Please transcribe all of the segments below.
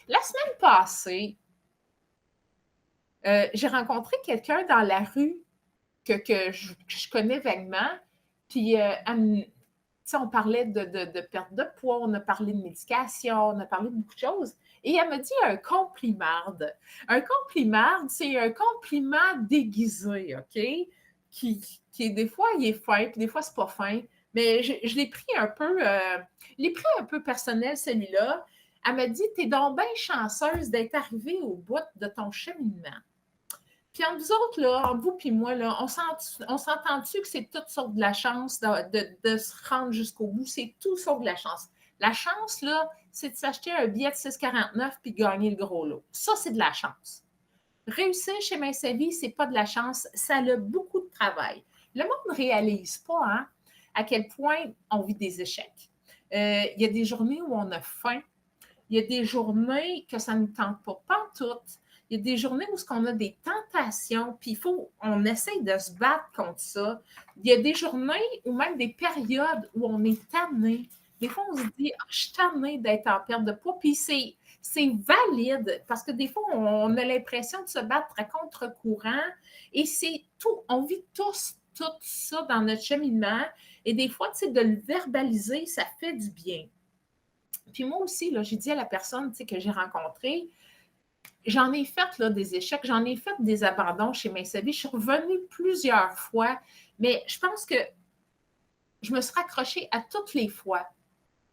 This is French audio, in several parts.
La semaine passée, j'ai rencontré quelqu'un dans la rue que je connais vaguement, puis on parlait de perte de poids, on a parlé de médication, on a parlé de beaucoup de choses. Et elle me dit un complimarde. Un complimarde, c'est un compliment déguisé, OK? Qui est, des fois, il est fin, puis des fois, c'est pas fin. Mais je l'ai pris un peu, personnel, celui-là. Elle m'a dit, t'es donc bien chanceuse d'être arrivée au bout de ton cheminement. Puis entre vous autres, là, entre vous et moi, là, on s'entend-tu que c'est tout sauf de la chance de se rendre jusqu'au bout? C'est tout sauf de la chance. La chance, là, c'est de s'acheter un billet de 6,49 puis de gagner le gros lot. Ça, c'est de la chance. Réussir chez Main Sa Vie, c'est pas de la chance, ça a beaucoup de travail. Le monde ne réalise pas à quel point on vit des échecs. Il y a des journées où on a faim. Il y a des journées que ça ne nous tente pas pantoute. Il y a des journées où on a des tentations, puis on essaye de se battre contre ça. Il y a des journées ou même des périodes où on est tanné. Des fois, on se dit, je suis tanné d'être en perte de poids, puis c'est valide parce que des fois, on a l'impression de se battre à contre-courant et c'est tout. On vit tous tout ça dans notre cheminement et des fois, de le verbaliser, ça fait du bien. Puis moi aussi, là, j'ai dit à la personne que j'ai rencontrée, j'en ai fait là, des échecs, j'en ai fait des abandons chez Main Sa Vie. Je suis revenue plusieurs fois, mais je pense que je me suis raccrochée à toutes les fois.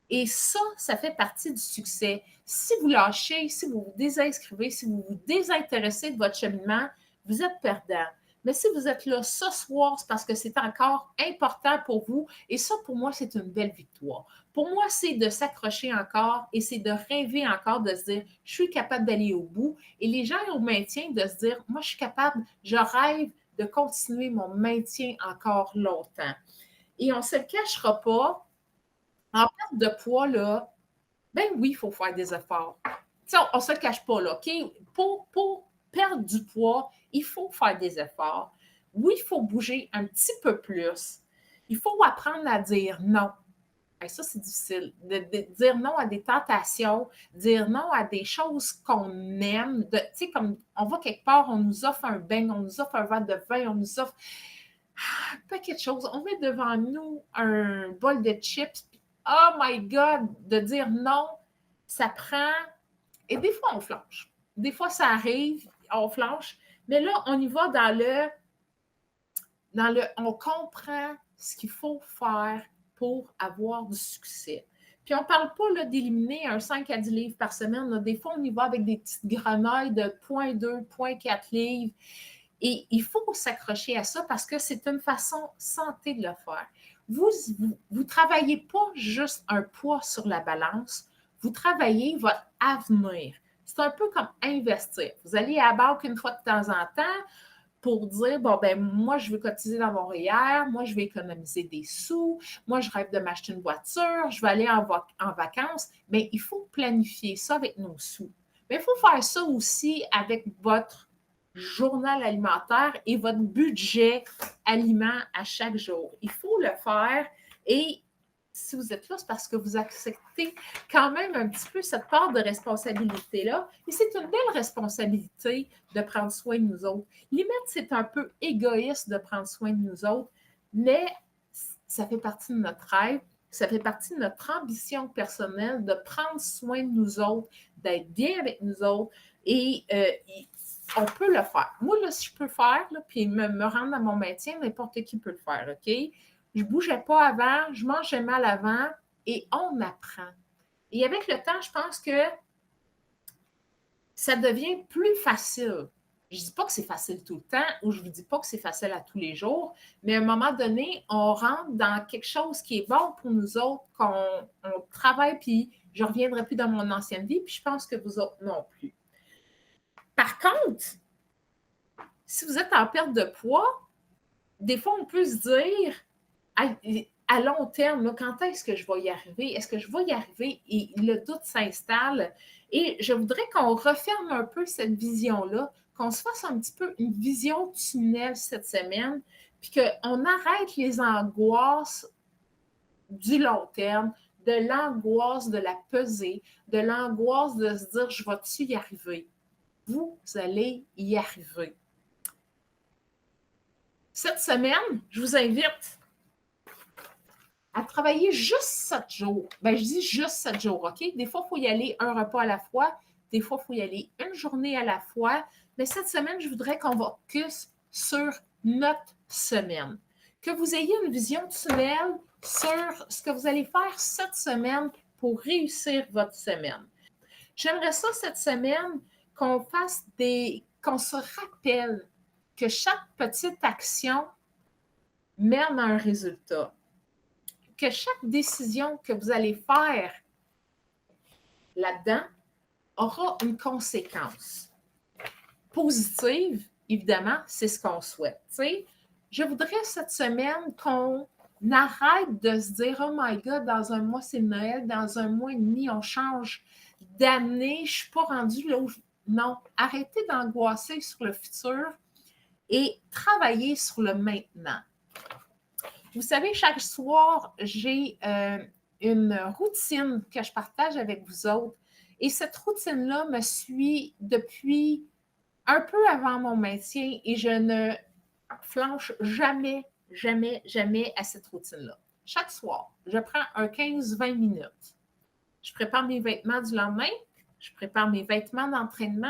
Et ça fait partie du succès. Si vous lâchez, si vous vous désinscrivez, si vous vous désintéressez de votre cheminement, vous êtes perdant. Mais si vous êtes là ce soir, c'est parce que c'est encore important pour vous. Et ça, pour moi, c'est une belle victoire. Pour moi, c'est de s'accrocher encore et c'est de rêver encore, de se dire, je suis capable d'aller au bout. Et les gens au maintien, de se dire, moi, je suis capable, je rêve de continuer mon maintien encore longtemps. Et on ne se le cachera pas, en perte de poids, là, ben oui, il faut faire des efforts. On ne se le cache pas, là, OK? Pour perdre du poids, il faut faire des efforts. Oui, il faut bouger un petit peu plus. Il faut apprendre à dire non. Et ça, c'est difficile. De dire non à des tentations, dire non à des choses qu'on aime. Tu sais, comme on va quelque part, on nous offre un bain, on nous offre un verre de vin, on nous offre un paquet de choses. On met devant nous un bol de chips. Oh my God, de dire non, ça prend. Et des fois, on flanche. Des fois, ça arrive, on flanche. Mais là, on y va on comprend ce qu'il faut faire pour avoir du succès. Puis on ne parle pas là, d'éliminer un 5 à 10 livres par semaine. Là. Des fois, on y va avec des petites grenouilles de 0,2, 0,4 livres. Et il faut s'accrocher à ça parce que c'est une façon santé de le faire. Vous ne travaillez pas juste un poids sur la balance, vous travaillez votre avenir. C'est un peu comme investir. Vous allez à la banque une fois de temps en temps pour dire, bon, ben moi, je veux cotiser dans mon REER, moi, je vais économiser des sous, moi, je rêve de m'acheter une voiture, je vais aller en vacances. Bien, il faut planifier ça avec nos sous. Mais il faut faire ça aussi avec votre journal alimentaire et votre budget aliment à chaque jour. Il faut le faire et si vous êtes là, c'est parce que vous acceptez quand même un petit peu cette part de responsabilité-là. Et c'est une belle responsabilité de prendre soin de nous autres. Limite, c'est un peu égoïste de prendre soin de nous autres, mais ça fait partie de notre rêve, ça fait partie de notre ambition personnelle de prendre soin de nous autres, d'être bien avec nous autres et on peut le faire. Moi, là, si je peux le faire, là, puis me rendre à mon maintien, n'importe qui peut le faire, OK? Je ne bougeais pas avant, je mangeais mal avant et on apprend. Et avec le temps, je pense que ça devient plus facile. Je ne dis pas que c'est facile tout le temps ou je ne vous dis pas que c'est facile à tous les jours, mais à un moment donné, on rentre dans quelque chose qui est bon pour nous autres, qu'on travaille, puis je ne reviendrai plus dans mon ancienne vie, puis je pense que vous autres non plus. Par contre, si vous êtes en perte de poids, des fois, on peut se dire, à long terme, là, quand est-ce que je vais y arriver? Est-ce que je vais y arriver? Et le doute s'installe. Et je voudrais qu'on referme un peu cette vision-là, qu'on se fasse un petit peu une vision tunnel cette semaine, puis qu'on arrête les angoisses du long terme, de l'angoisse de la peser, de l'angoisse de se dire « je vais-tu y arriver ». Vous allez y arriver. Cette semaine, je vous invite à travailler juste 7 jours. Bien, je dis juste 7 jours, OK? Des fois, il faut y aller un repas à la fois. Des fois, il faut y aller une journée à la fois. Mais cette semaine, je voudrais qu'on focus sur notre semaine. Que vous ayez une vision tunnel sur ce que vous allez faire cette semaine pour réussir votre semaine. J'aimerais ça cette semaine qu'on qu'on se rappelle que chaque petite action mène à un résultat. Que chaque décision que vous allez faire là-dedans aura une conséquence. Positive, évidemment, c'est ce qu'on souhaite. T'sais. Je voudrais cette semaine qu'on arrête de se dire « Oh my God, dans un mois, c'est Noël, dans un mois et demi, on change d'année, je ne suis pas rendue là où je... » Non, arrêtez d'angoisser sur le futur et travaillez sur le maintenant. Vous savez, chaque soir, j'ai une routine que je partage avec vous autres. Et cette routine-là me suit depuis un peu avant mon maintien et je ne flanche jamais, jamais, jamais à cette routine-là. Chaque soir, je prends un 15-20 minutes. Je prépare mes vêtements du lendemain, je prépare mes vêtements d'entraînement,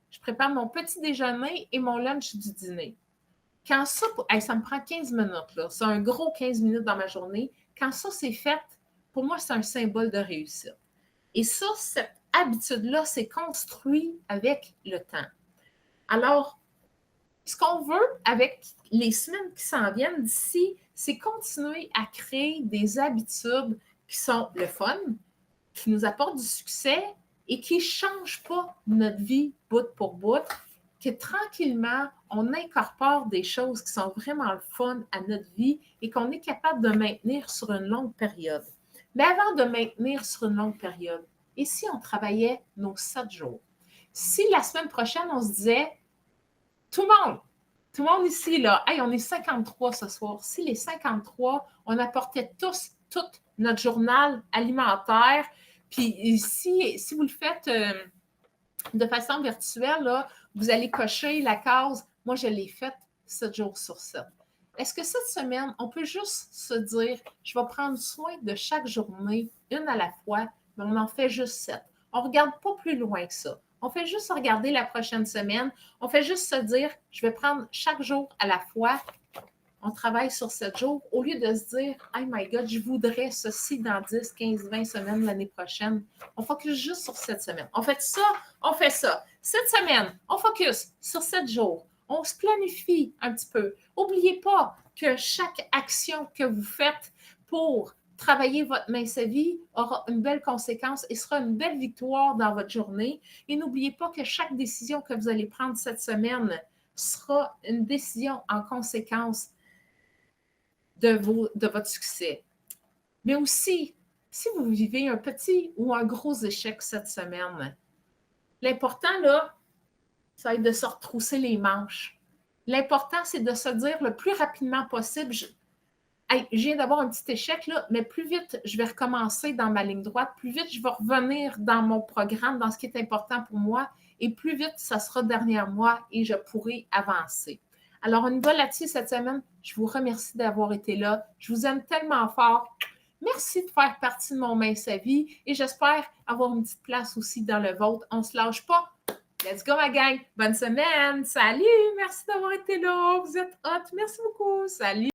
je prépare mon petit déjeuner et mon lunch du dîner. Quand ça, ça me prend 15 minutes, là. C'est un gros 15 minutes dans ma journée. Quand ça, c'est fait, pour moi, c'est un symbole de réussite. Et ça, cette habitude-là, c'est construit avec le temps. Alors, ce qu'on veut avec les semaines qui s'en viennent d'ici, c'est continuer à créer des habitudes qui sont le fun, qui nous apportent du succès et qui ne changent pas notre vie bout pour bout, que tranquillement, on incorpore des choses qui sont vraiment le fun à notre vie et qu'on est capable de maintenir sur une longue période. Mais avant de maintenir sur une longue période, et si on travaillait nos 7 jours? Si la semaine prochaine, on se disait, tout le monde ici, là, hey, on est 53 ce soir. Si les 53, on apportait tous tout notre journal alimentaire, puis si vous le faites de façon virtuelle, là, vous allez cocher la case « Moi, je l'ai faite 7 jours sur 7 ». Est-ce que cette semaine, on peut juste se dire « Je vais prendre soin de chaque journée, une à la fois », mais on en fait juste 7. On ne regarde pas plus loin que ça. On fait juste regarder la prochaine semaine. On fait juste se dire « Je vais prendre chaque jour à la fois ». On travaille sur 7 jours au lieu de se dire « Oh my God, je voudrais ceci dans 10, 15, 20 semaines l'année prochaine ». On focus juste sur 7 semaines. On fait ça, on fait ça. 7 semaines, on focus sur 7 jours. On se planifie un petit peu. N'oubliez pas que chaque action que vous faites pour travailler votre mince vie aura une belle conséquence et sera une belle victoire dans votre journée. Et n'oubliez pas que chaque décision que vous allez prendre cette semaine sera une décision en conséquence de votre succès. Mais aussi, si vous vivez un petit ou un gros échec cette semaine, l'important, là, ça va être de se retrousser les manches. L'important, c'est de se dire le plus rapidement possible, je viens d'avoir un petit échec, là, mais plus vite je vais recommencer dans ma ligne droite, plus vite je vais revenir dans mon programme, dans ce qui est important pour moi, et plus vite ça sera derrière moi et je pourrai avancer. Alors, on y va là-dessus cette semaine. Je vous remercie d'avoir été là. Je vous aime tellement fort. Merci de faire partie de mon mince vie et j'espère avoir une petite place aussi dans le vôtre. On ne se lâche pas. Let's go, ma gang. Bonne semaine. Salut. Merci d'avoir été là. Vous êtes hot. Merci beaucoup. Salut.